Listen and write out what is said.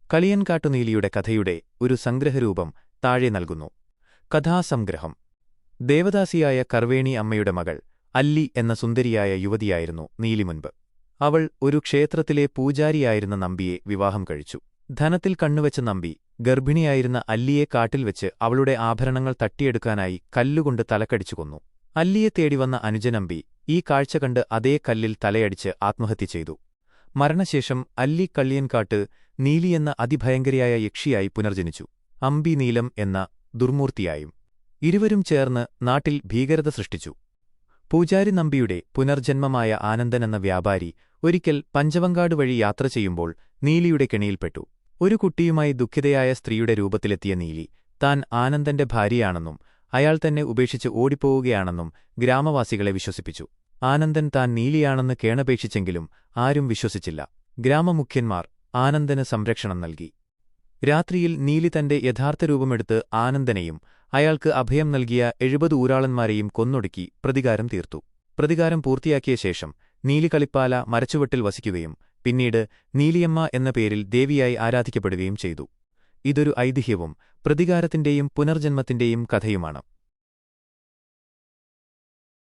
കളിയൻകാട്ടുനീലിയുടെ കഥയുടെ ഒരു സംഗ്രഹരൂപം താഴെ നൽകുന്നു. കഥാസംഗ്രഹം. ദേവദാസിയായ കർവേണി അമ്മയുടെ മകൾ അല്ലി എന്ന സുന്ദരിയായ യുവതിയായിരുന്നു നീലി മുൻപ്. അവൾ ഒരു ക്ഷേത്രത്തിലെ പൂജാരിയായിരുന്ന നമ്പിയെ വിവാഹം കഴിച്ചു. ധനത്തിൽ കണ്ണുവെച്ച നമ്പി ഗർഭിണിയായിരുന്ന അല്ലിയെ കാട്ടിൽ വെച്ച് അവളുടെ ആഭരണങ്ങൾ തട്ടിയെടുക്കാനായി കല്ലുകൊണ്ട് തലക്കടിച്ചു കൊന്നു. അല്ലിയെ തേടിവന്ന അനുജനമ്പി ഈ കാഴ്ച കണ്ട് അതേ കല്ലിൽ തലയടിച്ച് ആത്മഹത്യ ചെയ്തു. മരണശേഷം അല്ലി കളിയൻകാട്ട് നീലിയെന്ന അതിഭയങ്കരിയായ യക്ഷിയായി പുനർജനിച്ചു. അമ്പി നീലം എന്ന ദുർമൂർത്തിയായും. ഇരുവരും ചേർന്ന് നാട്ടിൽ ഭീകരത സൃഷ്ടിച്ചു. പൂജാരി നമ്പിയുടെ പുനർജന്മമായ ആനന്ദൻ എന്ന വ്യാപാരി ഒരിക്കൽ പഞ്ചവങ്കാട് വഴി യാത്ര ചെയ്യുമ്പോൾ നീലിയുടെ കെണിയിൽപ്പെട്ടു. ഒരു കുട്ടിയുമായി ദുഃഖിതയായ സ്ത്രീയുടെ രൂപത്തിലെത്തിയ നീലി താൻ ആനന്ദന്റെ ഭാര്യയാണെന്നും അയാൾ തന്നെ ഉപേക്ഷിച്ച് ഓടിപ്പോവുകയാണെന്നും ഗ്രാമവാസികളെ വിശ്വസിപ്പിച്ചു. ആനന്ദൻ താൻ നീലിയാണെന്ന് കേണപേക്ഷിച്ചെങ്കിലും ആരും വിശ്വസിച്ചില്ല. ഗ്രാമമുഖ്യന്മാർ ആനന്ദന് സംരക്ഷണം നൽകി. രാത്രിയിൽ നീലി തന്റെ യഥാർത്ഥ രൂപമെടുത്ത് ആനന്ദനെയും അയാൾക്ക് അഭയം നൽകിയ 70 ഊരാളന്മാരെയും കൊന്നൊടുക്കി പ്രതികാരം തീർത്തു. പ്രതികാരം പൂർത്തിയാക്കിയ ശേഷം നീലി കളിപ്പാല മരച്ചുവട്ടിൽ വസിക്കുകയും പിന്നീട് നീലിയമ്മ എന്ന പേരിൽ ദേവിയായി ആരാധിക്കപ്പെടുകയും ചെയ്തു. ഇതൊരു ഐതിഹ്യവും പ്രതികാരത്തിന്റെയും പുനർജന്മത്തിന്റെയും കഥയുമാണ്.